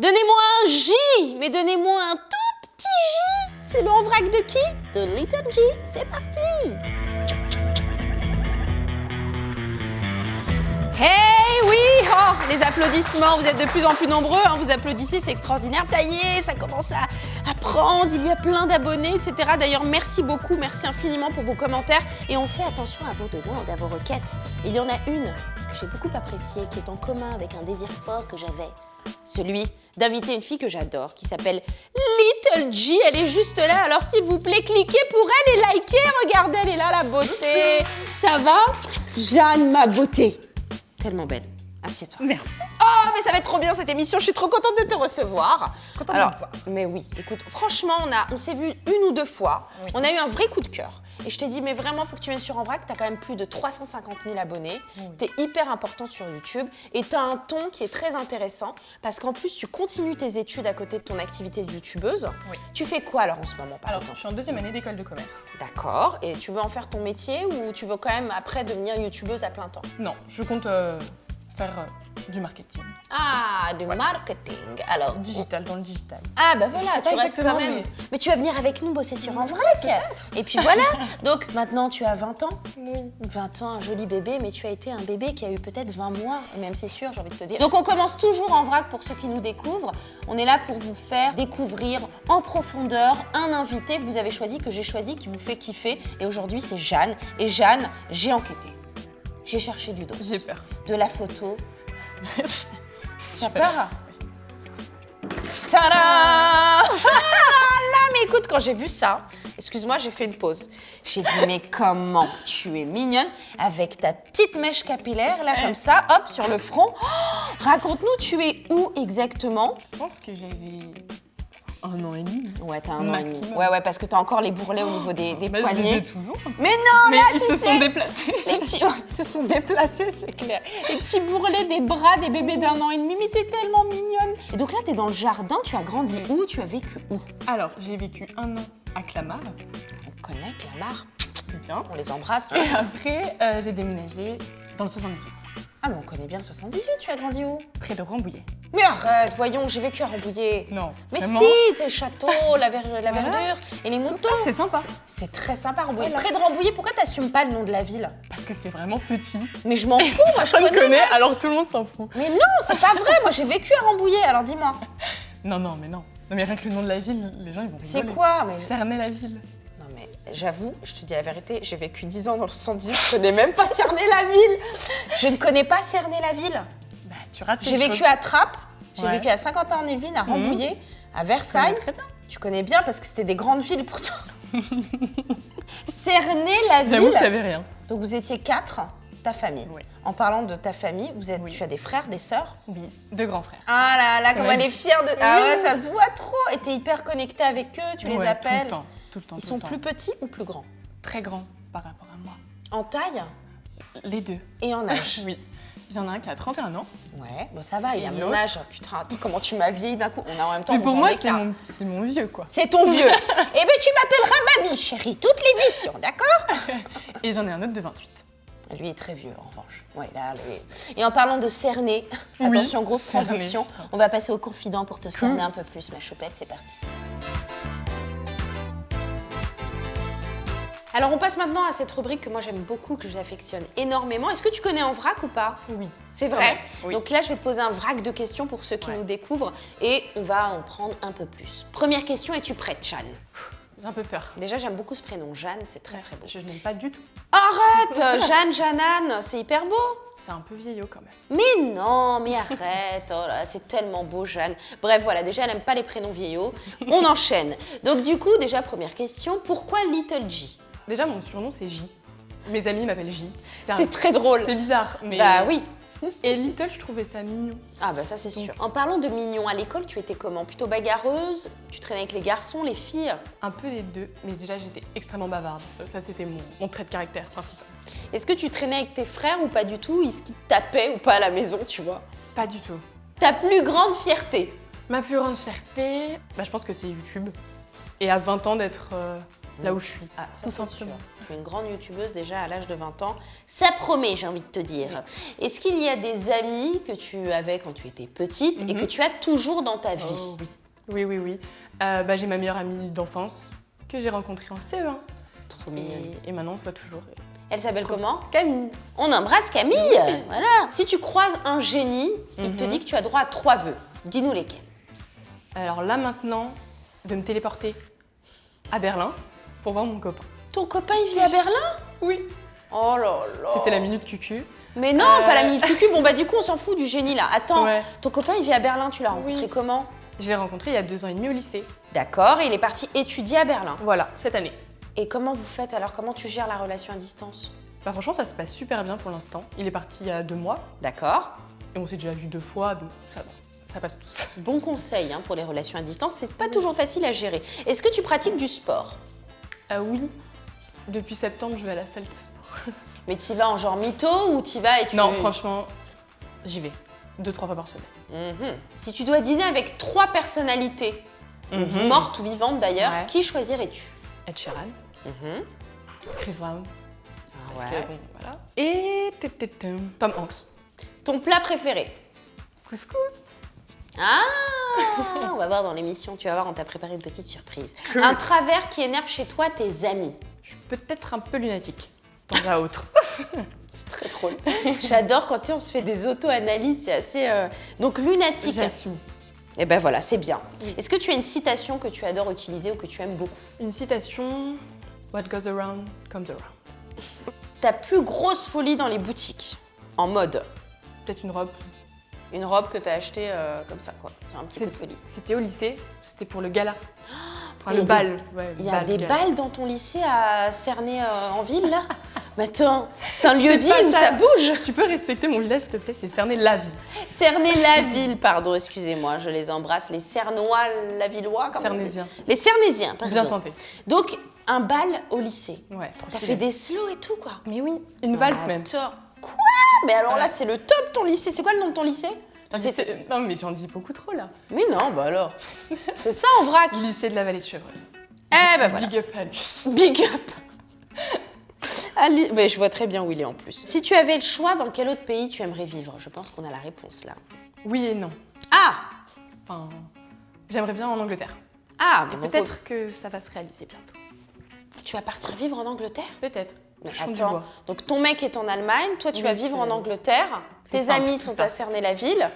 Donnez-moi un J, mais donnez-moi un tout petit J. C'est le en vrac de qui? De Little J. C'est parti. Hey oui, oh, les applaudissements, vous êtes de plus en plus nombreux, hein, vous applaudissez, c'est extraordinaire. Ça y est, ça commence à prendre, il y a plein d'abonnés, etc. D'ailleurs, merci beaucoup, merci infiniment pour vos commentaires. Et on fait attention à vos demandes, à vos requêtes. Il y en a une que j'ai beaucoup appréciée, qui est en commun avec un désir fort que j'avais. Celui d'inviter une fille que j'adore, qui s'appelle Little J. Elle est juste là, alors s'il vous plaît, cliquez pour elle et likez. Regardez, elle est là, la beauté. Ça va? Jeanne, ma beauté. Tellement belle. Assieds-toi. Merci. Oh, mais ça va être trop bien cette émission. Je suis trop contente de te recevoir. Contente de te voir. Mais oui, écoute, franchement, on s'est vu une ou deux fois. Oui. On a eu un vrai coup de cœur. Et je t'ai dit, mais vraiment, faut que tu viennes sur En Vrac. T'as quand même plus de 350 000 abonnés. Oui. T'es hyper importante sur YouTube. Et t'as un ton qui est très intéressant. Parce qu'en plus, tu continues tes études à côté de ton activité de youtubeuse. Oui. Tu fais quoi alors en ce moment, par exemple? Je suis en 2e année d'école de commerce. D'accord. Et tu veux en faire ton métier ou tu veux quand même après devenir youtubeuse à plein temps? Non, je compte faire du marketing. Ah, du marketing. Alors, digital, dans le digital. Ah, bah voilà, tu restes quand même. Mais tu vas venir avec nous bosser sur En Vrac. Et puis voilà. Donc maintenant, tu as 20 ans. Oui. 20 ans, un joli bébé, mais tu as été un bébé qui a eu peut-être 20 mois, même c'est sûr, j'ai envie de te dire. Donc on commence toujours En Vrac pour ceux qui nous découvrent. On est là pour vous faire découvrir en profondeur un invité que vous avez choisi, que j'ai choisi, qui vous fait kiffer. Et aujourd'hui, c'est Jeanne. Et Jeanne, j'ai enquêté. J'ai cherché du dos. J'ai peur. De la photo. T'as peur? Tada! Mais écoute, quand j'ai vu ça, excuse-moi, j'ai fait une pause. J'ai dit, mais comment tu es mignonne avec ta petite mèche capillaire, là, comme ça, hop, sur le front. Oh, raconte-nous, tu es où exactement? Je pense que j'avais 1 an et demi. Ouais, t'as 1 an et demi. Ouais, parce que t'as encore les bourrelets au niveau des bah, poignets. Je les ai toujours. Mais non, mais là, ils se sont déplacés. Les petits, ils se sont déplacés, c'est clair. Les petits bourrelets des bras des bébés d'1 an et demi, mais t'es tellement mignonne. Et donc là, t'es dans le jardin, tu as grandi où? Tu as vécu où? Alors, j'ai vécu 1 an à Clamart. On connaît Clamart. Bien. On les embrasse. Et après, j'ai déménagé dans le 78. Ah, mais on connaît bien 78, tu as grandi où? Près de Rambouillet. Mais arrête, voyons, j'ai vécu à Rambouillet. Non. Mais vraiment? si, tes châteaux, la verdure et les moutons. C'est sympa. C'est très sympa, Rambouillet. Voilà. Près de Rambouillet, pourquoi t'assumes pas le nom de la ville? Parce que c'est vraiment petit. Mais je m'en fous, moi je Personne connais. alors tout le monde s'en fout. Mais non, c'est pas vrai, moi j'ai vécu à Rambouillet, alors dis-moi. Non, mais non. Non, mais rien que le nom de la ville, les gens ils vont rigoler. C'est quoi? Mais... Cernay-la-Ville. Non mais j'avoue, je te dis la vérité, j'ai vécu 10 ans dans le 110, je connais même pas Cernay-la-Ville. Je ne connais pas Cernay-la-Ville. Bah, tu rates J'ai vécu à Trappes, j'ai Ouais. vécu à Saint-Quentin-en-Yvelines, à Rambouillet, à Versailles. Très bien. Tu connais bien parce que c'était des grandes villes pour toi. J'avoue Cernay-la-Ville. qu'il n'y avait rien. Donc vous étiez 4, ta famille. Oui. En parlant de ta famille, Oui. tu as des frères, des sœurs? Oui, 2 grands frères. Ah là là, comme m'a elle est dit. fière de... Ah ouais, ça se voit trop. Et t'es hyper connectée avec eux, tu les Ouais, appelles. Tout le temps. Ils sont plus petits ou plus grands? Très grands par rapport à moi. En taille Les 2. et en âge? Oui. Il y en a un qui a 31 ans. Ouais, bon ça va, il Et a mon l'autre âge. Putain, attends, comment tu m'as vieilli d'un coup? On a en même temps Mais 11 pour ans moi, d'écart. c'est mon vieux, quoi. C'est ton vieux. Eh bien, tu m'appelleras mamie, chérie, toute l'émission, d'accord? Et j'en ai un autre de 28. Lui est très vieux, en revanche. Ouais, là, lui... Et en parlant de cerner, Oui, attention, grosse cerner, transition. putain. On va passer au confident pour te cerner un peu plus, ma choupette, c'est parti. Alors, on passe maintenant à cette rubrique que moi j'aime beaucoup, que j'affectionne énormément. Est-ce que tu connais En Vrac ou pas? Oui. C'est vrai? Oui. Donc là, je vais te poser un vrac de questions pour ceux qui Ouais. nous découvrent et on va en prendre un peu plus. Première question, es-tu prête, Jeanne? J'ai un peu peur. Déjà, j'aime beaucoup ce prénom, Jeanne, c'est très très beau. Je n'aime pas du tout. Arrête, Jeanne, Jeannane, c'est hyper beau. C'est un peu vieillot quand même. Mais non, mais arrête, oh là, c'est tellement beau, Jeanne. Bref, voilà, déjà, elle n'aime pas les prénoms vieillots. On enchaîne. Donc du coup, déjà, première question, pourquoi Little J? Déjà, mon surnom, c'est J. Mes amis m'appellent J. C'est très drôle. C'est bizarre, mais... Bah oui. Et Little, je trouvais ça mignon. Ah bah ça c'est sûr. En parlant de mignon, à l'école, tu étais comment? Plutôt bagarreuse? Tu traînais avec les garçons, les filles? Un peu les deux, mais déjà, j'étais extrêmement bavarde. Ça, c'était mon trait de caractère principal. Est-ce que tu traînais avec tes frères ou pas du tout? Est-ce qu'ils te tapaient ou pas à la maison, tu vois? Pas du tout. Ta plus grande fierté? Ma plus grande fierté, bah, je pense que c'est YouTube. Et à 20 ans d'être là où je suis. Ah, ça Tout c'est sûr. simplement. Tu es une grande youtubeuse déjà à l'âge de 20 ans. Ça promet, j'ai envie de te dire. Est-ce qu'il y a des amis que tu avais quand tu étais petite et que tu as toujours dans ta vie? Oh, oui. J'ai ma meilleure amie d'enfance que j'ai rencontrée en CE1. Trop mignonne. Et maintenant, on se voit toujours. Elle s'appelle comment? Camille. On embrasse Camille. Voilà. Si tu croises un génie, il te dit que tu as droit à 3 vœux. Dis-nous lesquels. Alors là, maintenant, de me téléporter à Berlin pour voir mon copain. Ton copain, il vit à Berlin? Oui. Oh là là. C'était la minute cucu. Mais non, pas la minute cucu. Bon, bah du coup, on s'en fout du génie là. Attends, Ouais. ton copain, il vit à Berlin. Tu l'as rencontré comment? Je l'ai rencontré il y a 2 ans et demi au lycée. D'accord, et il est parti étudier à Berlin. Voilà, cette année. Et comment vous faites alors? Comment tu gères la relation à distance? Bah, franchement, ça se passe super bien pour l'instant. Il est parti il y a 2 mois D'accord. et on s'est déjà vu 2 fois, donc ça va. Ça passe tous. Bon conseil pour les relations à distance, c'est pas toujours facile à gérer. Est-ce que tu pratiques du sport? Oui. Depuis septembre, je vais à la salle de sport. Mais t'y vas en genre mytho ou t'y vas et tu... Non, franchement, j'y vais 2-3 fois par semaine. Si tu dois dîner avec 3 personnalités, mortes ou vivantes d'ailleurs, Ouais. qui choisirais-tu? Ed Sheeran, Chris Brown, parce Ouais. que bon, voilà. Et Tom Hanks. Ton plat préféré? Couscous. Ah, on va voir dans l'émission, tu vas voir, on t'a préparé une petite surprise. Un travers qui énerve chez toi tes amis. Je suis peut-être un peu lunatique, de temps à autre. C'est très drôle. J'adore quand on se fait des auto-analyses, c'est assez... Donc lunatique. J'assume. Et ben voilà, c'est bien. Est-ce que tu as une citation que tu adores utiliser ou que tu aimes beaucoup? Une citation, What goes around comes around. Ta plus grosse folie dans les boutiques, en mode? Peut-être une robe. Une robe que tu as achetée comme ça, quoi. C'est un petit coup de folie. C'était au lycée, c'était pour le gala. Enfin, il y le a bal. Ouais, Il y a bal, des gala. balles dans ton lycée à Cernay en ville, là? Mais attends, c'est un lieu dit pas où ça. ça bouge? Tu peux respecter mon village, s'il te plaît, c'est Cernay-la-Ville. Cernay-la-Ville, pardon, excusez-moi, je les embrasse. Les Cernois-la-Villois, comment on dit? Cernésiens. Les Cernésiens, pardon. Bien tenté. Donc, un bal au lycée. Ouais, trop T'as stylé. fait des slows et tout, quoi. Mais oui, une valse même. Attends, quoi? Mais alors là, c'est le top, ton lycée. C'est quoi le nom de ton lycée? Non, mais j'en dis beaucoup trop là. Mais non, bah alors. C'est ça en vrac. Lycée de la Vallée de Chevreuse. Eh ben voilà. Big up à lui. Big up. Mais je vois très bien où il est en plus. Si tu avais le choix, dans quel autre pays tu aimerais vivre? Je pense qu'on a la réponse là. Oui et non. Ah. Enfin, j'aimerais bien en Angleterre. Ah, Et bon, donc, peut-être que ça va se réaliser bientôt. tu vas partir vivre en Angleterre? Peut-être. Mais Touchons du attends, bois. donc ton mec est en Allemagne, toi tu Oui, vas vivre c'est- en Angleterre, c'est tes simple, amis c'est sont ça. à Cernay-la-Ville.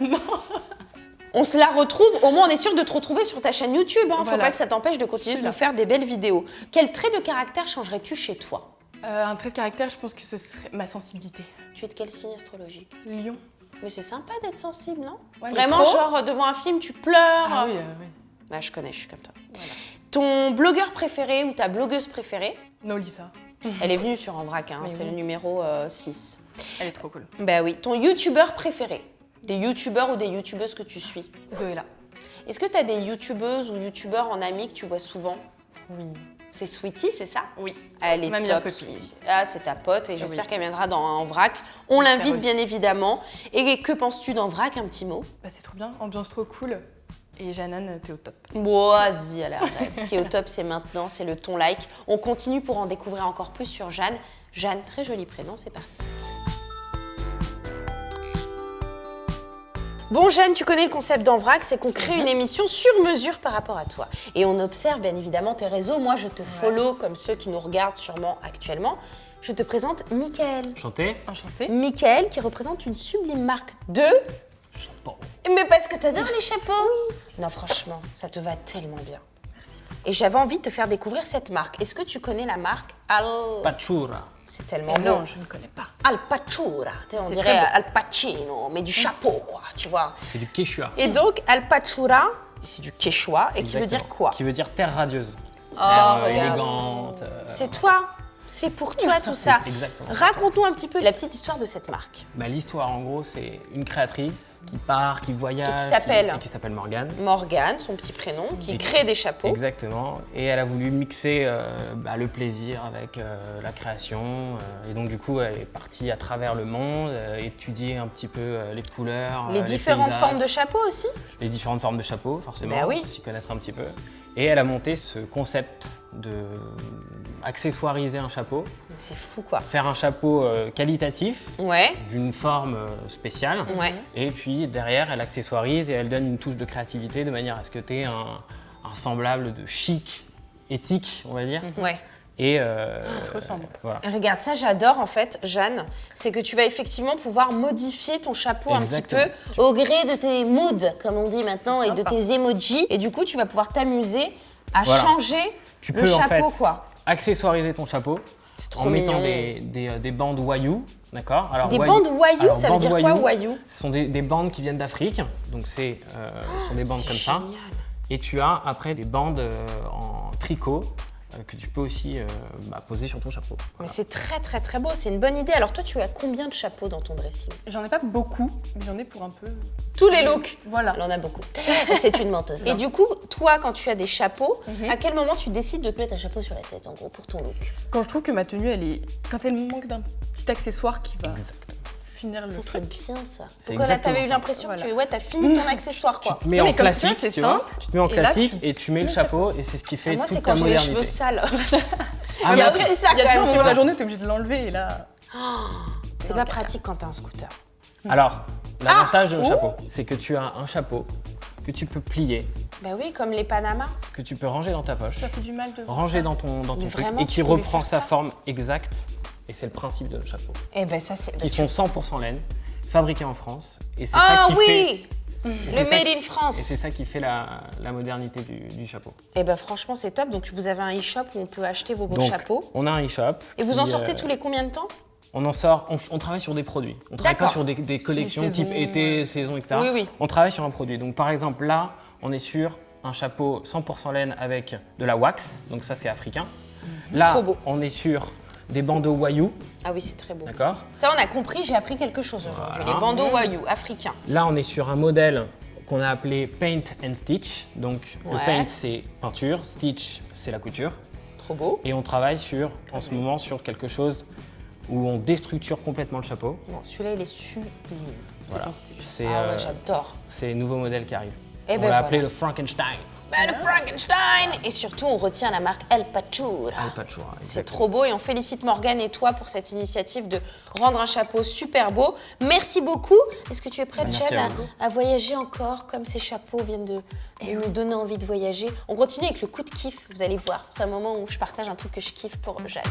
On se la retrouve, au moins on est sûr de te retrouver sur ta chaîne YouTube, hein. Faut Voilà. pas que ça t'empêche de continuer de nous faire des belles vidéos. Quel trait de caractère changerais-tu chez toi? Un trait de caractère, je pense que ce serait ma sensibilité. Tu es de quel signe astrologique? Lion. Mais c'est sympa d'être sensible, non? Ouais, mais Vraiment, trop genre devant un film, tu pleures. Ah oui, oui. Bah, je connais, je suis comme toi. Ton blogueur préféré ou ta blogueuse préférée? Nolita. Elle est venue sur En Vrac, hein, Mais c'est oui. le numéro 6. Elle est trop cool. Bah oui. Ton youtubeur préféré? Des youtubeurs ou des youtubeuses que tu suis? Zoéla. Est-ce que tu as des youtubeuses ou youtubeurs en amis que tu vois souvent? Oui. C'est Sweetie, c'est ça? Oui. Elle est Ma meilleure top, copine. Sweetie. Ah, c'est ta pote et j'espère oui. qu'elle viendra dans En Vrac. On J'espère l'invite bien aussi. évidemment. Et que penses-tu d'En Vrac, un petit mot? Bah, c'est trop bien, ambiance trop cool. Et Jeanne, t'es au top. Vas-y, allez, arrête. Ce qui est au top, c'est maintenant, c'est le ton like. On continue pour en découvrir encore plus sur Jeanne. Jeanne, très joli prénom, c'est parti. Bon Jeanne, tu connais le concept d'En Vrac, c'est qu'on crée une émission sur mesure par rapport à toi. Et on observe bien évidemment tes réseaux. Moi, je te follow comme ceux qui nous regardent sûrement actuellement. Je te présente Mickaël. Chanter. Enchantée. Mickaël qui représente une sublime marque de... Chapeau. Mais parce que t'adores les chapeaux. Non, franchement, ça te va tellement bien. Merci. Et j'avais envie de te faire découvrir cette marque. Est-ce que tu connais la marque Pachura. C'est tellement beau. Non, je ne connais pas. Alpachura. Tu sais, on C'est dirait très beau. Al Pacino, mais du chapeau, quoi, tu vois. C'est du Quechua. Et donc, Alpachura, c'est du quechua, et qui veut dire quoi? Qui veut dire terre radieuse. Oh, Terre regarde. élégante. C'est toi. C'est pour toi tout ça. Exactement. Raconte-nous un petit peu la petite histoire de cette marque. Bah, l'histoire, en gros, c'est une créatrice qui part, qui voyage. Qui s'appelle qui s'appelle Morgane. Morgane, son petit prénom, qui Et- crée des chapeaux. Exactement. Et elle a voulu mixer le plaisir avec la création. Et donc, du coup, elle est partie à travers le monde, étudier un petit peu les couleurs. Les différentes paysages, formes de chapeaux aussi. Les différentes formes de chapeaux, forcément. Bah oui. Pour s'y connaître un petit peu. Et elle a monté ce concept de accessoiriser un chapeau, C'est fou, quoi. faire un chapeau qualitatif, Ouais, d'une forme spéciale, ouais. et puis derrière, elle accessoirise et elle donne une touche de créativité de manière à ce que tu aies un semblable de chic, éthique, on va dire. Ouais. Et te ressemble. voilà. Regarde, ça j'adore en fait, Jeanne, c'est que tu vas effectivement pouvoir modifier ton chapeau un petit Exactement. peu au gré de tes moods, comme on dit maintenant, C'est et de sympa. tes emojis. Et du coup, tu vas pouvoir t'amuser à Voilà. changer Tu le peux en chapeau, fait quoi. accessoiriser ton chapeau C'est trop en mettant mignon. des bandes wayou, d'accord? Alors, Des bandes wayou, alors, ça veut bandes dire quoi, wayou? Ce sont des bandes qui viennent d'Afrique, donc ce sont des bandes C'est comme ça. génial. Et tu as après des bandes en tricot que tu peux aussi poser sur ton chapeau. Mais c'est très très très beau, c'est une bonne idée. Alors toi, tu as combien de chapeaux dans ton dressing? J'en ai pas beaucoup, mais j'en ai pour un peu. Tous les looks. Voilà. Elle en a beaucoup. C'est une menteuse. Et du coup, toi, quand tu as des chapeaux, à quel moment tu décides de te mettre un chapeau sur la tête, en gros, pour ton look? Quand je trouve que ma tenue, quand elle manque d'un petit accessoire qui va Exactement. finir le Ça, c'est truc. bien ça. C'est Donc là, exactement t'avais eu ça. l'impression Voilà. que ouais, t'as fini ton accessoire, quoi. Tu te mets Non, en mais comme ça, classique, c'est tu vois. simple. Tu te mets en Et là, classique tu- et tu mets le chapeau et c'est ce qui fait Moi, toute c'est ta quand j'ai les modernité. cheveux sales. Ah, Il y a mais aussi ça, Il y a quand toujours même. un tu moment de la vois. journée, t'es obligé de l'enlever et là. C'est pas pratique quand t'as un scooter. Alors, l'avantage de le oh. chapeau, c'est que tu as un chapeau que tu peux plier, Bah oui, comme les Panama. que tu peux ranger dans ta poche, Ça fait du mal de. ranger dans ton Mais truc vraiment, et tu qui peux lui reprend faire sa ça forme exacte. Et c'est le principe de nos chapeaux. Eh ben ça, c'est... Qui sont 100% laine, fabriqués en France. Et c'est Ah ça qui fait. oui, et le c'est ça- Made in Et c'est France. ça qui fait la modernité du chapeau. Eh ben franchement, c'est top. Donc vous avez un e-shop où on peut acheter vos beaux Donc, chapeaux. on a un e-shop. Et vous en qui, sortez tous les combien de temps? On en sort, on travaille sur des produits. On travaille pas D'accord. sur des collections Des type saisons, été, saison, etc. Oui, oui. On travaille sur un produit. Donc par exemple là, on est sur un chapeau 100% laine avec de la wax. Donc ça c'est africain. Là, Trop beau. on est sur des bandeaux wayou, Ah oui, c'est très beau. d'accord? Ça, on a compris, j'ai appris quelque chose aujourd'hui. Voilà. Les bandeaux wayou, africains. Là, on est sur un modèle qu'on a appelé Paint and Stitch. Donc le Ouais. paint c'est peinture, stitch c'est la couture. Trop beau. Et on travaille en ce moment sur quelque chose où on déstructure complètement le chapeau. Bon, celui-là, il est sublime. Voilà. C'est Ah ouais, j'adore. c'est le nouveau modèle qui arrive. Eh On ben l'a appelé voilà. le Frankenstein. Bah, le Frankenstein. Et surtout, on retient la marque El Pachura. Pas de choix. C'est trop beau et on félicite Morgane et toi pour cette initiative de rendre un chapeau super beau. Merci beaucoup. Est-ce que tu es prête, Merci Jeanne, à vous. à voyager encore comme ces chapeaux viennent de nous donner envie de voyager? On continue avec le coup de kiff, vous allez voir. C'est un moment où je partage un truc que je kiffe pour Jeanne.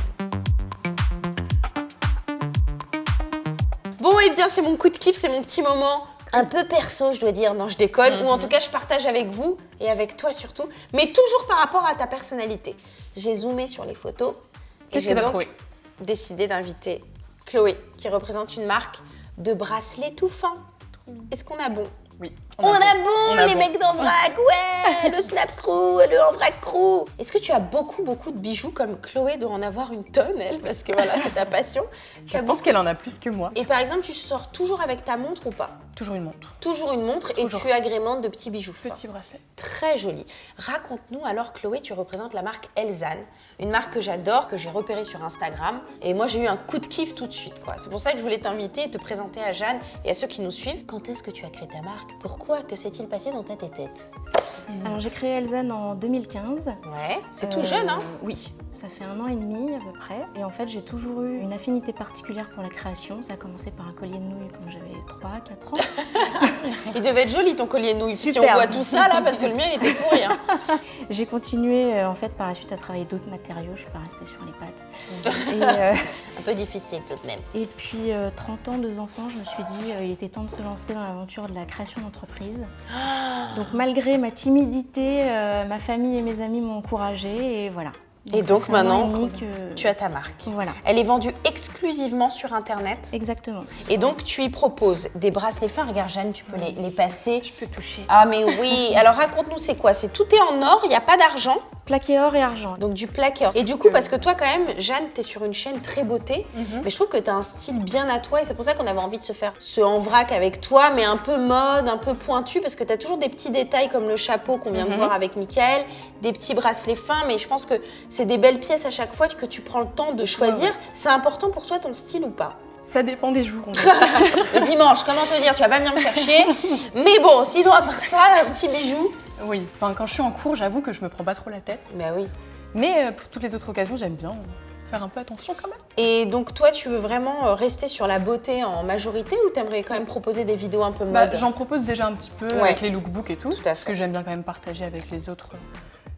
Bon, eh bien, c'est mon coup de kiff, c'est mon petit moment un peu perso, je dois dire. Non, je déconne. Ou en tout cas, je partage avec vous et avec toi surtout, mais toujours par rapport à ta personnalité. J'ai zoomé sur les photos et Qu'est-ce j'ai que t'as donc trouvé? décidé d'inviter Chloé, qui représente une marque de bracelets tout fins. Est-ce qu'on a bon? Oui. On a bon, On a les bon. mecs d'en vrac, ouais, le Snap Crew, le En Vrac Crew. Est-ce que tu as beaucoup de bijoux comme Chloé doit en avoir une tonne, elle, parce que voilà, c'est ta passion. Je pense qu'elle en a plus que moi. Et par exemple, tu sors toujours avec ta montre ou pas? Toujours une montre. Toujours une montre Toujours. et tu agrémentes de petits bijoux fins. Petit bracelet. Très joli. Raconte-nous alors, Chloé, tu représentes la marque Elzane, une marque que j'adore, que j'ai repérée sur Instagram. Et moi, j'ai eu un coup de kiff tout de suite, quoi. C'est pour ça que je voulais t'inviter et te présenter à Jeanne et à ceux qui nous suivent. Quand est-ce que tu as créé ta marque? Pourquoi? Que s'est-il passé dans ta tête? Alors j'ai créé Elzane en 2015. Ouais, c'est tout jeune, hein? Oui, ça fait 1 an et demi à peu près. Et en fait, j'ai toujours eu une affinité particulière pour la création. Ça a commencé par un collier de nouilles quand j'avais 3-4 ans. Il devait être joli ton collier de nouilles. Si on Superbe. voit tout ça là, parce que le mien il était pourri. Hein. J'ai continué en fait par la suite à travailler d'autres matériaux. Je suis pas restée sur les pattes. Un peu difficile tout de même. Et puis 30 ans, 2 enfants, je me suis dit il était temps de se lancer dans l'aventure de la création d'entreprise. Donc malgré ma timidité, ma famille et mes amis m'ont encouragée et voilà. Et ça donc fait 1 an maintenant, et demi que... tu as ta marque. Voilà, Elle est vendue exclusivement sur Internet. exactement. Et donc, tu y proposes des bracelets fins. Regarde, Jeanne, tu peux les passer. Je peux toucher. Ah, mais oui. Alors, raconte-nous, c'est quoi? Tout est en or, il n'y a pas d'argent. Plaqué or et argent. Donc, du plaqué or. Et du coup, parce que toi, quand même, Jeanne, tu es sur une chaîne très beauté. Mais je trouve que tu as un style bien à toi. Et c'est pour ça qu'on avait envie de se faire ce en vrac avec toi, mais un peu mode, un peu pointu. Parce que tu as toujours des petits détails comme le chapeau qu'on vient de voir avec Mickaël, des petits bracelets fins. Mais je pense que c'est des belles pièces à chaque fois que tu prends le temps de choisir. C'est important pour toi ton style ou pas? Ça dépend des jours. Le dimanche, comment te dire, tu vas pas venir me faire chier. Mais bon, sinon à part ça, un petit bijou. Oui, enfin, quand je suis en cours, j'avoue que je me prends pas trop la tête. Bah oui. Mais pour toutes les autres occasions, j'aime bien faire un peu attention quand même. Et donc toi, tu veux vraiment rester sur la beauté en majorité ou t'aimerais quand même proposer des vidéos un peu Bah, mode? j'en propose déjà un petit peu Ouais. avec les lookbooks et tout. Tout à fait. Que j'aime bien quand même partager avec les autres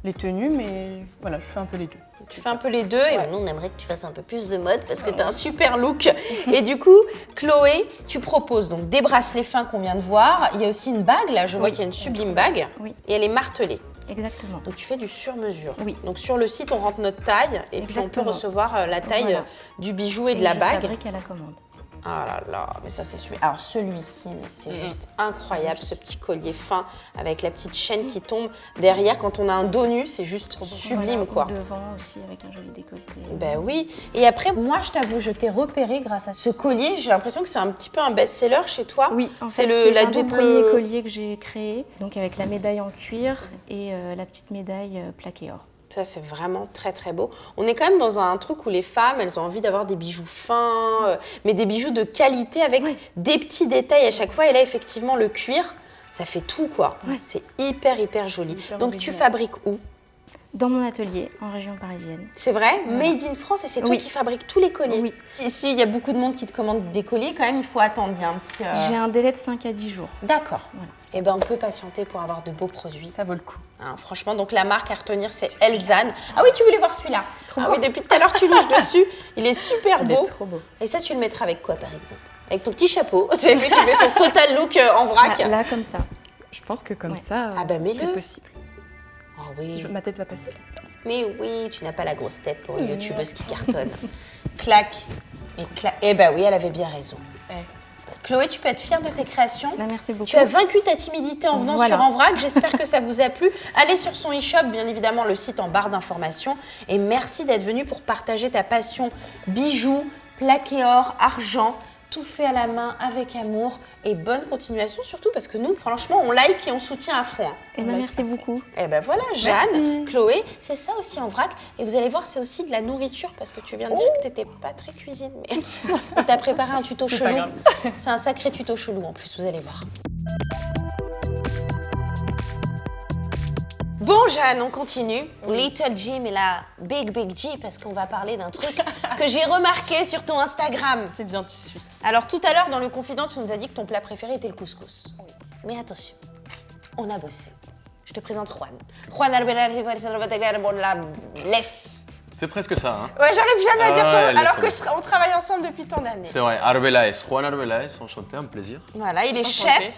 les tenues, mais voilà, je fais un peu les deux. Tu fais un peu les deux et nous on aimerait que tu fasses un peu plus de mode parce que tu as un super look. Et du coup, Chloé, tu proposes donc des bracelets fins qu'on vient de voir. Il y a aussi une bague, là je vois qu'il y a une sublime bague Oui. et elle est martelée. Exactement. Donc tu fais du sur-mesure. Oui. Donc sur le site on rentre notre taille et puis on peut Exactement. recevoir la taille Voilà. du bijou et de la je bague. fabrique à la commande. Ah là là, mais ça c'est super. Alors celui-ci, mais c'est juste incroyable, ce petit collier fin avec la petite chaîne qui tombe derrière. Quand on a un dos nu, c'est juste sublime Voilà, quoi. ou devant aussi avec un joli décolleté. Ben oui. Et après, moi, je t'avoue, je t'ai repéré grâce à ce collier. J'ai l'impression que c'est un petit peu un best-seller chez toi. Oui, en c'est fait, le c'est la l'un des double. premiers colliers que j'ai créé, donc avec la médaille en cuir et la petite médaille plaquée or. Ça, c'est vraiment très très beau. On est quand même dans un truc où les femmes, elles ont envie d'avoir des bijoux fins, mais des bijoux de qualité avec des petits détails à chaque fois. Et là, effectivement, le cuir, ça fait tout quoi. Ouais. C'est hyper hyper joli. Hyper Donc, tu original. fabriques où? Dans mon atelier, en région parisienne. C'est vrai, Made in France, et c'est toi Oui. qui fabriques tous les colliers. Oui. Ici, il y a beaucoup de monde qui te commande des colliers. Quand même, il faut attendre. Il y a un petit. J'ai un délai de 5 à 10 jours. D'accord. Voilà. Et ben, on peut patienter pour avoir de beaux produits. Ça vaut le coup. Hein, franchement, donc la marque à retenir, c'est Elzane. Ah oui, tu voulais voir celui-là. Ah oui, depuis tout à l'heure, tu louches dessus. Il est super Il beau. est trop beau. Et ça, tu le mettras avec quoi, par exemple? Avec ton petit chapeau. Tu sais, vu qu'il fait son total look en vrac. Là, comme ça. Je pense que comme Ouais. ça, Ah bah, mets-le. c'est possible. Oh oui. Ma tête va passer. Mais oui, tu n'as pas la grosse tête pour une youtubeuse qui cartonne. Clac. Et clac. Eh ben oui, elle avait bien raison. Eh. Chloé, tu peux être fière de tes créations. Là, merci beaucoup. Tu as vaincu ta timidité en venant Voilà. sur En Vrac. J'espère que ça vous a plu. Allez sur son e-shop, bien évidemment, le site en barre d'informations. Et merci d'être venu pour partager ta passion bijoux, plaqué or, argent. Tout fait à la main avec amour et bonne continuation surtout parce que nous, franchement, on like et on soutient à fond. Hein. Eh ben, merci beaucoup. Et ben voilà, Jeanne, Chloé, c'est ça aussi En Vrac. Et vous allez voir, c'est aussi de la nourriture parce que tu viens de dire que t'étais pas très cuisine, mais on t'a préparé un tuto C'est pas chelou. grave. C'est un sacré tuto chelou en plus, vous allez voir. Bon Jeanne, on continue. Little G, mais la Big G, parce qu'on va parler d'un truc que j'ai remarqué sur ton Instagram. C'est bien, tu suis. Alors tout à l'heure, dans le confident, tu nous as dit que ton plat préféré était le couscous. Mais attention, on a bossé. Je te présente Juan. Juan Arbeláez. C'est presque ça, hein. Ouais, j'arrive jamais à dire ton Ouais, nom, alors laisse que on travaille ensemble depuis tant d'années. C'est vrai, Arbeláez, Juan Arbeláez, enchanté, un plaisir. Voilà, il est Enchanté. chef.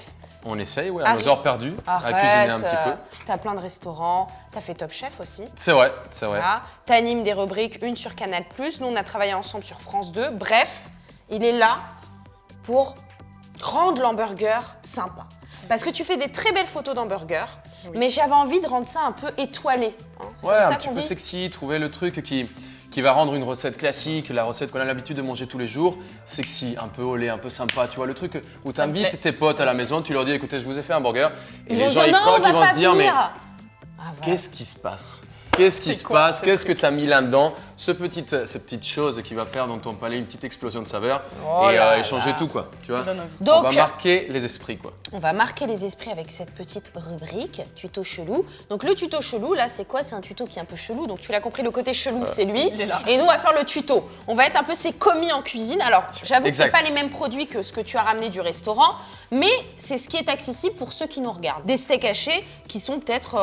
On essaye, ouais, à nos heures perdues, à cuisiner Arrête, un petit peu. t'as plein de restaurants, t'as fait Top Chef aussi. C'est vrai, c'est vrai. Voilà. T'animes des rubriques, une sur Canal+, nous on a travaillé ensemble sur France 2. Bref, il est là pour rendre l'hamburger sympa. Parce que tu fais des très belles photos d'hamburger, mais j'avais envie de rendre ça un peu étoilé. Hein. C'est Ouais, comme un ça petit qu'on peu dit. sexy, trouver le truc qui va rendre une recette classique, la recette qu'on a l'habitude de manger tous les jours, sexy, un peu olé, un peu sympa, tu vois, le truc où tu me invites plaît. tes potes à la maison, tu leur dis écoutez, je vous ai fait un burger, et Ils les vont gens dire ils non, croient on qu'ils va vont pas se dire mais venir. Ah, voilà. qu'est-ce qui se passe? Qu'est-ce qui se quoi, passe? ce Qu'est-ce que tu as mis là-dedans? Cette petite chose qui va faire dans ton palais une petite explosion de saveur Oh et là changer là. tout, quoi. Tu vois? donne envie. On Donc, va marquer les esprits, quoi. on va marquer les esprits avec cette petite rubrique, tuto chelou. Donc le tuto chelou, là, c'est quoi? C'est un tuto qui est un peu chelou. Donc tu l'as compris, le côté chelou, c'est lui. Il est là. Et nous, on va faire le tuto. On va être un peu ses commis en cuisine. Alors, j'avoue que c'est Exact. pas les mêmes produits que ce que tu as ramené du restaurant, mais c'est ce qui est accessible pour ceux qui nous regardent. Des steaks hachés qui sont peut-être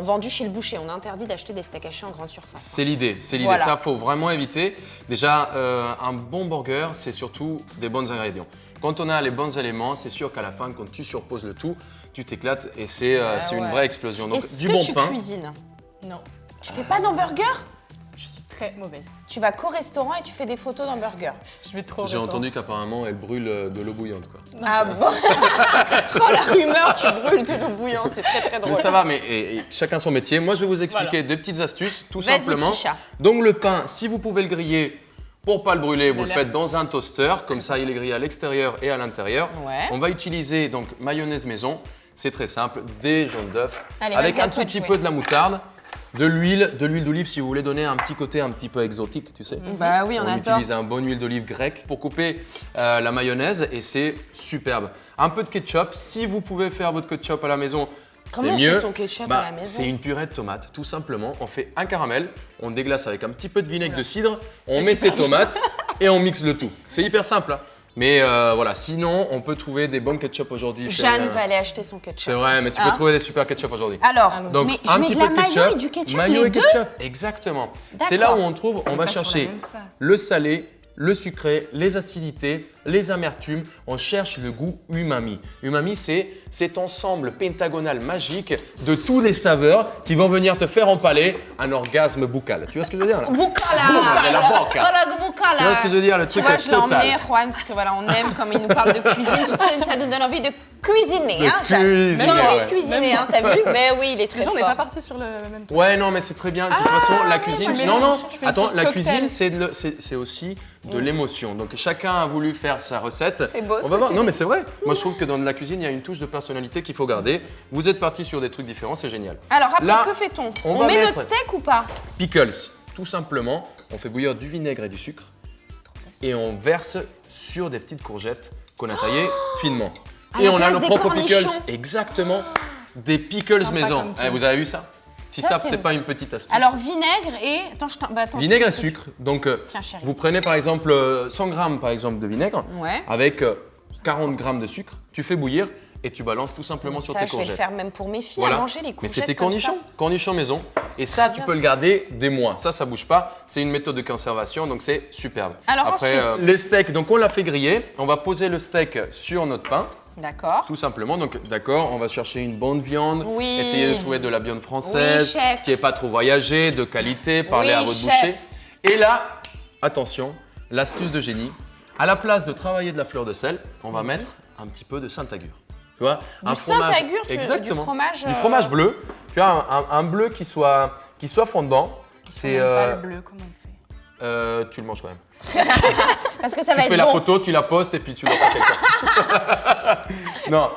vendus chez le boucher. On a interdit d'acheter des steaks hachés en grande surface. C'est l'idée, c'est l'idée. Voilà. Ça, faut vraiment éviter. Déjà, un bon burger, c'est surtout des bons ingrédients. Quand on a les bons éléments, c'est sûr qu'à la fin, quand tu surposes le tout, tu t'éclates et c'est une ouais. vraie explosion. Donc, Est-ce du que bon tu pain. cuisines? Non, Tu fais pas d'hamburger? je suis très mauvaise. Tu vas qu'au restaurant et tu fais des photos d'hamburger. Je vais trop. J'ai entendu qu'apparemment, elle brûle de l'eau bouillante, quoi. Ah bon? Oh la rumeur, tu brûles de l'eau bouillante, c'est très très drôle. Mais ça va, mais et chacun son métier. Moi, je vais vous expliquer Voilà. des petites astuces, tout Vas-y, simplement. petit chat. Donc, le pain, si vous pouvez le griller pour pas le brûler, vous le l'air. faites dans un toaster. Comme ça, il est grillé à l'extérieur et à l'intérieur. Ouais. On va utiliser donc mayonnaise maison. C'est très simple, des jaunes d'œufs, Allez, avec vas-y, à un toi tout de petit jouer. peu de la moutarde, de l'huile d'olive si vous voulez donner un petit côté un petit peu exotique, tu sais. Bah oui, on On adore. utilise un bon huile d'olive grecque pour couper la mayonnaise et c'est superbe. Un peu de ketchup, si vous pouvez faire votre ketchup à la maison, Comment on mieux. fait son ketchup à la maison? C'est une purée de tomates, tout simplement. On fait un caramel, on déglace avec un petit peu de vinaigre de cidre, on met ses tomates et on mixe le tout. C'est hyper simple. Hein. Mais voilà, sinon, on peut trouver des bons ketchup aujourd'hui. Jeanne va aller acheter son ketchup. C'est vrai, mais tu peux trouver des super ketchup aujourd'hui. Alors, Donc, mais je un mets petit de la peu de mayo ketchup, et du ketchup, mayo les et deux? ketchup, exactement. C'est là où on trouve, on va pas sur la chercher même face. le salé, le sucré, les acidités, les amertumes. On cherche le goût umami. Umami, c'est cet ensemble pentagonal magique de tous les saveurs qui vont venir te faire empaler un orgasme buccal. Tu vois ce que je veux dire là? Bucala! la boca. Voilà, bucala! Tu vois ce que je veux dire? Le Tu truc vois, est je l'ai emmené, total. Juan, parce que voilà, on aime comme il nous parle de cuisine. Tout de suite, ça nous donne envie de cuisiner, hein, Jeanne. J'ai cuisiner, envie ouais. de cuisiner, hein, t'as vu? Mais oui, il est très Déjà, on n'est fort. pas parti sur le même truc. Ouais, non, mais c'est très bien. De toute façon, la cuisine. tu Non, non, mélanges, tu fais une attends, sauce la cocktail. cuisine, c'est aussi de l'émotion. Donc, chacun a voulu faire sa recette. C'est beau, ce On que va voir. tu Non, dis. mais c'est vrai. Moi, je trouve que dans la cuisine, il y a une touche de personnalité qu'il faut garder. Vous êtes partis sur des trucs différents, c'est génial. Alors après, Là, que fait-on? on On va met mettre- notre steak ou pas? Pickles, tout simplement. On fait bouillir du vinaigre et du sucre. Et on verse sur des petites courgettes qu'on a taillées finement. À Et la on a place nos des propres pickles. cornichons. Exactement. Des pickles Sympa maison. comme tout. Vous avez vu ça? Si Ça, ça, c'est- c'est pas une petite astuce. Alors vinaigre et... Attends, attends. Vinaigre et sucre. Donc, Tiens, chérie. vous prenez par exemple 100 grammes par exemple, de vinaigre Ouais. avec 40 grammes de sucre. Tu fais bouillir et tu balances tout simplement sur Ça, tes je vais le courgettes. faire même pour mes filles, Voilà. à manger les Mais courgettes c'est tes comme cornichons, ça. cornichons maison. Et ça, très tu bien, peux ça. le garder des mois. Ça bouge pas. C'est une méthode de conservation, donc c'est superbe. Alors Après, ensuite les steaks, donc on l'a fait griller. On va poser le steak sur notre pain. D'accord. Tout simplement, donc d'accord, on va chercher une bonne viande, Oui. essayer de trouver de la viande française, Oui, chef. qui n'est pas trop voyagée, de qualité, parler Oui, à votre chef. boucher. Et là, attention, l'astuce de génie, à la place de travailler de la fleur de sel, on va mettre un petit peu de Saint-Agur. Tu vois, Du Saint-Agur, du exactement, fromage, du fromage bleu. Tu as un bleu qui soit fondant. C'est On aime pas le bleu, comment on fait? tu le manges quand même. Parce que ça va Tu fais être la bon. photo, tu la postes et puis tu l'envoies à quelqu'un. Non,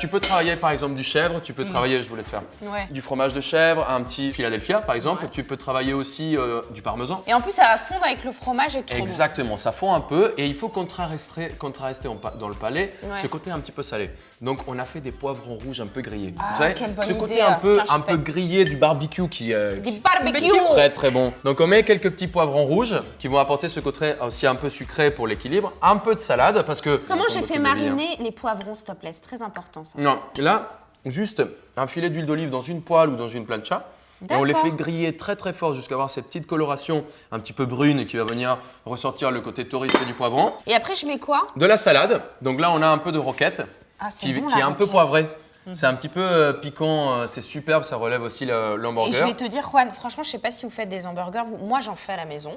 tu peux travailler par exemple du chèvre, tu peux travailler, je vous laisse faire, Ouais. du fromage de chèvre, un petit Philadelphia par exemple, tu peux travailler aussi du parmesan. Et en plus, ça va fondre avec le fromage et tout. Exactement, ça fond un peu et il faut contrarester dans le palais Ouais. ce côté un petit peu salé. Donc on a fait des poivrons rouges un peu grillés. Ah, Vous savez, quelle bonne ce côté idée, un peu, tiens, je un peu paie. grillé du barbecue qui Des barbecues. très très bon. Donc on met quelques petits poivrons rouges qui vont apporter ce côté aussi un peu sucré pour l'équilibre. Un peu de salade parce que... Comment j'ai on fait peut deviner, hein. mariner les poivrons, s'il te plaît? C'est très important, ça. Non, là, juste un filet d'huile d'olive dans une poêle ou dans une plancha. Et on les D'accord. fait griller très très fort jusqu'à avoir cette petite coloration un petit peu brune qui va venir ressortir le côté torréfié du poivron. Et après, je mets quoi? De la salade. Donc là, on a un peu de roquette Ah, c'est qui, bon, qui la est un peu roquette. poivré. C'est un petit peu piquant, c'est superbe, ça relève aussi Et l'hamburger. je vais te dire, Juan, franchement, je sais pas si vous faites des hamburgers. Moi, j'en fais à la maison.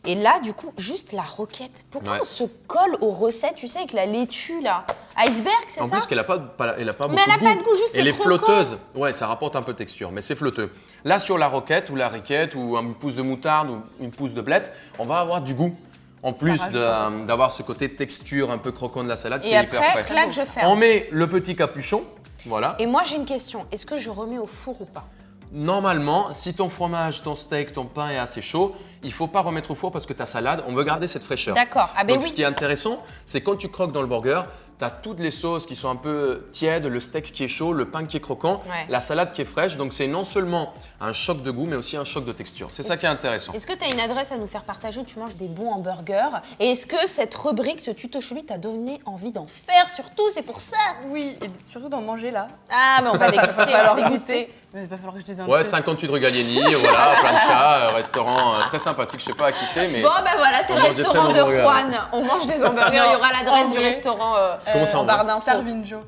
Et là, du coup, juste la roquette. Pourquoi Ouais. on se colle aux recettes, tu sais, avec la laitue, là? Iceberg, c'est En ça? plus, qu'elle n'a pas, elle a pas Mais beaucoup elle a de pas de goût, juste Elle c'est est croquant. flotteuse. Ouais, ça rapporte un peu de texture, mais c'est flotteux. Là, sur la roquette ou la riquette ou une pousse de moutarde ou une pousse de blette, on va avoir du goût. En plus d'avoir ce côté texture un peu croquant de la salade qui Et est hyper après, frais. clac, je ferme. On met le petit capuchon. Voilà. Et moi, j'ai une question. Est-ce que je remets au four ou pas? Normalement, si ton fromage, ton steak, ton pain est assez chaud, il ne faut pas remettre au four parce que ta salade, on veut garder cette fraîcheur. D'accord. Ah ben Donc oui. ce qui est intéressant, c'est quand tu croques dans le burger, tu as toutes les sauces qui sont un peu tièdes, le steak qui est chaud, le pain qui est croquant, Ouais. la salade qui est fraîche. Donc c'est non seulement un choc de goût, mais aussi un choc de texture. C'est ça qui est intéressant. Est-ce que tu as une adresse à nous faire partager où tu manges des bons hamburgers? Et est-ce que cette rubrique, ce tuto chelou, t'a donné envie d'en faire surtout? C'est pour ça. Oui, et surtout d'en manger là. Ah, mais on va déguster, on va falloir déguster. goûter. Mais il va falloir que je dise un Ouais, peu. 58 rue Gallieni, voilà, plancha, restaurant très sympathique. Je sais pas à qui c'est, mais Bon, ben voilà, c'est On le mange des restaurant très de bons burgers. Juan. On mange des hamburgers. Il y aura l'adresse en du vrai, restaurant Comment ça, en en barre vrai d'infos. Starvin Joe.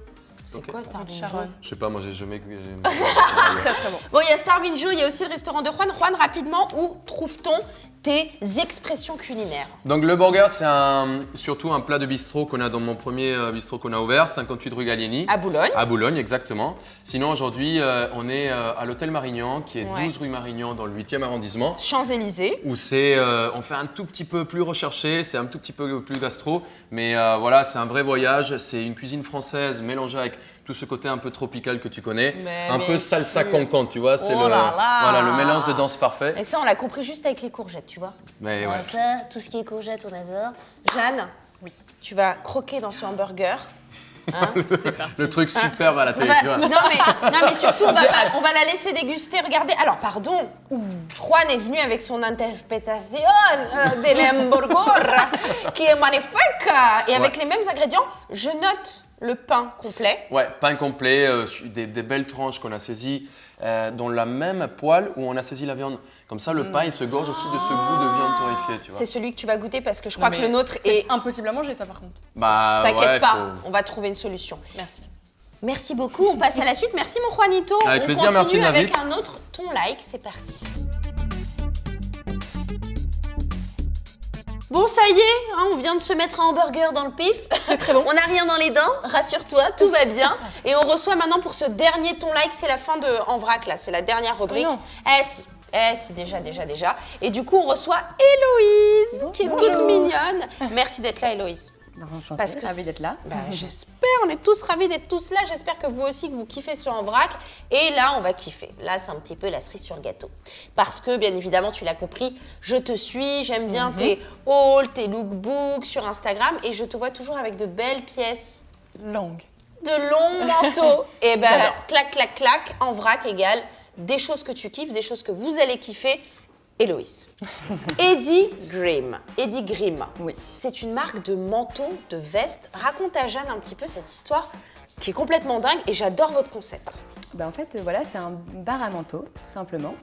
C'est quoi Starvin Joe? Charonne. je sais pas, moi j'ai jamais. Très très bon. Bon, il y a Starvin Joe, il y a aussi le restaurant de Juan. Juan, rapidement, où trouve-t-on tes expressions culinaires? Donc le burger, c'est surtout un plat de bistrot qu'on a dans mon premier bistrot qu'on a ouvert, 58 rue Gallieni. À Boulogne. À Boulogne, exactement. Sinon, aujourd'hui, on est à l'hôtel Marignan, qui est Ouais. 12 rue Marignan, dans le 8e arrondissement, Champs-Élysées. où on fait un tout petit peu plus recherché, c'est un tout petit peu plus gastro, mais voilà, c'est un vrai voyage, c'est une cuisine française mélangée avec tout ce côté un peu tropical que tu connais, Mais un bien peu salsa sûr. cancan, tu vois, c'est Oh là là. voilà, le mélange de danse parfait. Et ça, on l'a compris juste avec les courgettes, tu vois. Mais ouais. Ça, tout ce qui est courgettes, on adore. Jeanne, oui. Tu vas croquer dans ce hamburger. Hein Le truc superbe à la télé, tu vois. non, mais surtout, on va la laisser déguster. Regardez. Alors, pardon. Juan est venu avec son interprétation de l'hamburger qui est magnifique. Et avec les mêmes ingrédients, je note le pain complet. Ouais, pain complet, des belles tranches qu'on a saisies dans la même poêle où on a saisi la viande. Comme ça, le pain, il se gorge aussi de ce goût de viande torréfiée, tu vois. C'est celui que tu vas goûter parce que je crois que le nôtre est... impossible à manger, ça, par contre. Bah, T'inquiète pas, faut- on va trouver une solution. Merci. Merci beaucoup, on passe à la suite. Merci mon Juanito. Avec on plaisir, continue merci, avec David. un autre ton like, c'est parti. Bon, ça y est, hein, on vient de se mettre un hamburger dans le pif. Très bon. On n'a rien dans les dents, rassure-toi, tout va bien. Et on reçoit maintenant pour ce dernier ton like, c'est la fin de En Vrac, là, c'est la dernière rubrique. Oh non. Si, déjà. Et du coup, on reçoit Héloïse, qui est toute mignonne. Merci d'être là, Héloïse. Parce que ravi d'être là. Bah, j'espère, on est tous ravis d'être tous là. J'espère que vous aussi, que vous kiffez sur En Vrac. Et là, on va kiffer. Là, c'est un petit peu la cerise sur le gâteau. Parce que, bien évidemment, tu l'as compris, je te suis, j'aime bien tes hauls, tes lookbooks sur Instagram. Et je te vois toujours avec de belles pièces, Langue. de longs manteaux. Et ben, J'adore. clac, clac, clac, En Vrac égale des choses que tu kiffes, des choses que vous allez kiffer. Héloïse. Eddie Grimm. Eddie Grimm. Oui. C'est une marque de manteaux, de vestes. Raconte à Jeanne un petit peu cette histoire qui est complètement dingue et j'adore votre concept. En fait, voilà, c'est un bar à manteau, tout simplement.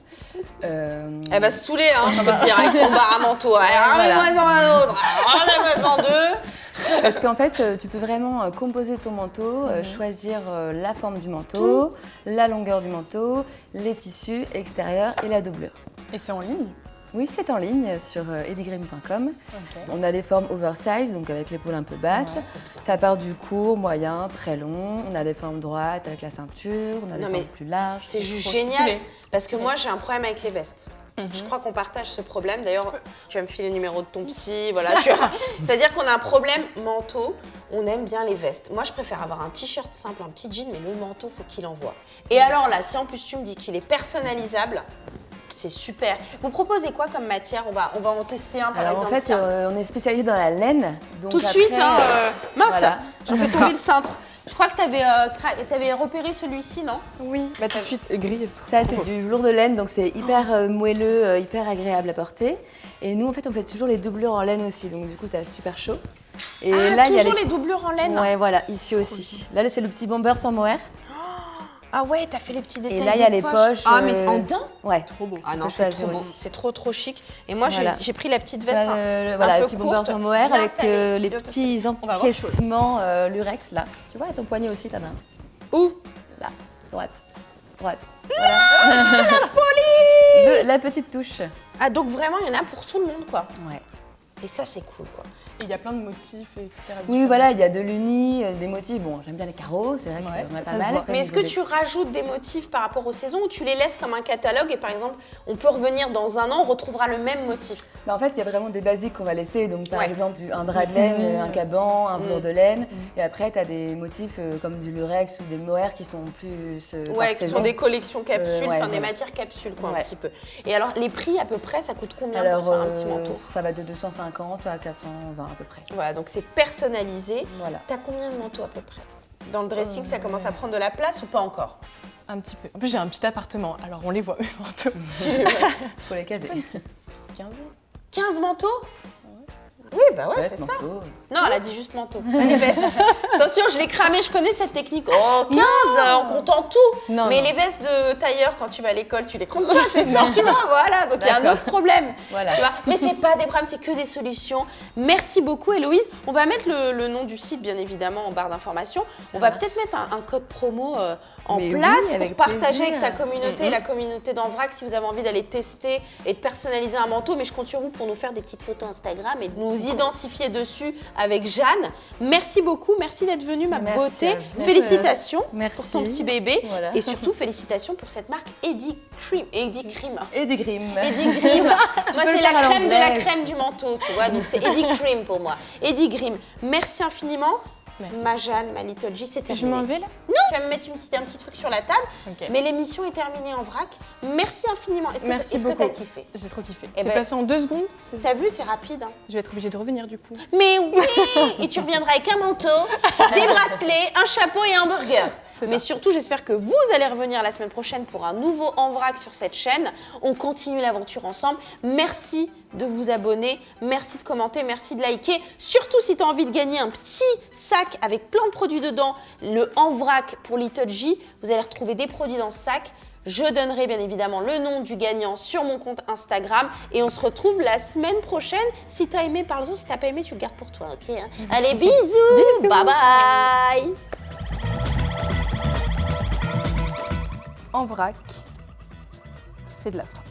Elle va se saouler, hein, je peux te dire, avec ton bar à manteau. Ramène-moi-en un autre, ramène-moi-en deux. Parce qu'en fait, tu peux vraiment composer ton manteau, choisir la forme du manteau, la longueur du manteau, les tissus extérieurs et la doublure. Et c'est en ligne? Oui, c'est en ligne sur eddiegrim.com. Ok. On a des formes oversize, donc avec l'épaule un peu basse. Ça part du court, moyen, très long. On a des formes droites avec la ceinture. On a des Non, formes mais plus larges. C'est juste Trop génial stylé. parce que moi j'ai un problème avec les vestes. Je crois qu'on partage ce problème. D'ailleurs, tu vas me filer le numéro de ton psy. Voilà, c'est-à-dire qu'on a un problème manteau. On aime bien les vestes. Moi, je préfère avoir un t-shirt simple, un petit jean, mais le manteau, faut qu'il envoie. Et alors là, si en plus tu me dis qu'il est personnalisable, c'est super. Vous proposez quoi comme matière? On va en tester un par Alors exemple. en fait, Tiens. on est spécialisé dans la laine. Donc Tout de après, suite, hein, mince, voilà. je fais tomber le cintre. Je crois que tu avais repéré celui-ci, non? Oui. Bah, tout de suite, gris et tout. Ça, c'est du velours de laine, donc c'est hyper moelleux, hyper agréable à porter. Et nous, en fait, on fait toujours les doublures en laine aussi, donc du coup, t'as super chaud. Et là, il y a toujours les doublures en laine. Ouais, voilà, ici aussi. Là, c'est le petit bomber sans mohair. Ah ouais, t'as fait les petits détails. Et là, il y a les poches. Ah, mais en daim? Ouais. Trop beau. Ah Tu non, peux c'est choisir trop beau. aussi. C'est trop chic. Et moi, Voilà. j'ai pris la petite veste Ça, un voilà, peu le petit bomber courte. sans mohair bien avec installée. les Bien petits va avoir chaud. encaissements lurex, là. Tu vois, à ton poignet aussi, t'en as un. Où? Là, droite. Voilà. La folie! La petite touche. Ah, donc vraiment, il y en a pour tout le monde, quoi. Ouais. Et ça, c'est cool, quoi. Et il y a plein de motifs, etc. Oui, différents. voilà, il y a de l'uni, des motifs. Bon, j'aime bien les carreaux, c'est vrai Ouais, qu'on a ça pas se mal. voit. Après, Mais est-ce niveau que des- tu rajoutes des motifs par rapport aux saisons ou tu les laisses comme un catalogue et par exemple, on peut revenir dans un an, on retrouvera le même motif? Bah, en fait, il y a vraiment des basiques qu'on va laisser. Donc, par Ouais. exemple, un drap de laine, un caban, un velours de laine. Et après, tu as des motifs comme du lurex ou des mohair qui sont plus. Ouais, par qui saison. sont des collections capsules, ouais, enfin des voilà. matières capsules, quoi, un Ouais. petit peu. Et alors, les prix à peu près, ça coûte combien Alors, pour faire un petit manteau? ça va de 250 à 420 à peu près. Voilà, donc c'est personnalisé. Voilà. T'as combien de manteaux à peu près? Dans le dressing, ça commence à prendre de la place ou pas encore? Un petit peu. En plus, j'ai un petit appartement, alors on les voit, mes manteaux. Faut les caser. 15. 15 manteaux? Oui, bah ouais, c'est ça. Manteau. Non, elle a dit juste manteau. Les vestes. Attention, je l'ai cramé, je connais cette technique. Oh, 15 en comptant tout. Non, Mais non. les vestes de tailleur, quand tu vas à l'école, tu les comptes pas, c'est ça, tu vois. Voilà, donc il y a un autre problème. Voilà. Tu vois. Mais c'est pas des problèmes, c'est que des solutions. Merci beaucoup, Héloïse. On va mettre le nom du site, bien évidemment, en barre d'informations. On va peut-être mettre un code promo en Mais oui, place pour avec partager plaisir. avec ta communauté, la communauté d'En Vrac, si vous avez envie d'aller tester et de personnaliser un manteau. Mais je compte sur vous pour nous faire des petites photos Instagram et de nous identifier dessus avec Jeanne. Merci beaucoup, merci d'être venue, ma Merci beauté. à vous. Félicitations Merci. pour ton petit bébé. Voilà. Et surtout, félicitations pour cette marque Eddie Cream. Eddie Cream. Et des grimes. Eddie Grimm. Moi, peux c'est le la faire à crème de la l'anglaise. crème du manteau, tu vois. Donc, c'est Eddie Cream pour moi. Eddie Grimm. Merci infiniment. Merci. Ma Jeanne, ma Little J, c'est Je terminé. m'en vais là? Non, Tu vas me mettre un petit truc sur la table. Ok. Mais l'émission est terminée en vrac. Merci infiniment. Est-ce Merci que beaucoup. t'as kiffé? J'ai trop kiffé. Eh C'est ben- passé en 2 secondes. T'as vu, c'est rapide. Hein. Je vais être obligée de revenir du coup. Mais oui. Et tu reviendras avec un manteau, des bracelets, un chapeau et un burger. Mais surtout, j'espère que vous allez revenir la semaine prochaine pour un nouveau En Vrac sur cette chaîne. On continue l'aventure ensemble. Merci de vous abonner, merci de commenter, merci de liker. Surtout si tu as envie de gagner un petit sac avec plein de produits dedans, le En Vrac pour Little J, vous allez retrouver des produits dans ce sac. Je donnerai bien évidemment le nom du gagnant sur mon compte Instagram et on se retrouve la semaine prochaine. Si t'as aimé, parle-en. Si t'as pas aimé, tu le gardes pour toi, ok? Allez, bisous. Bye bye. En vrac, c'est de la frappe.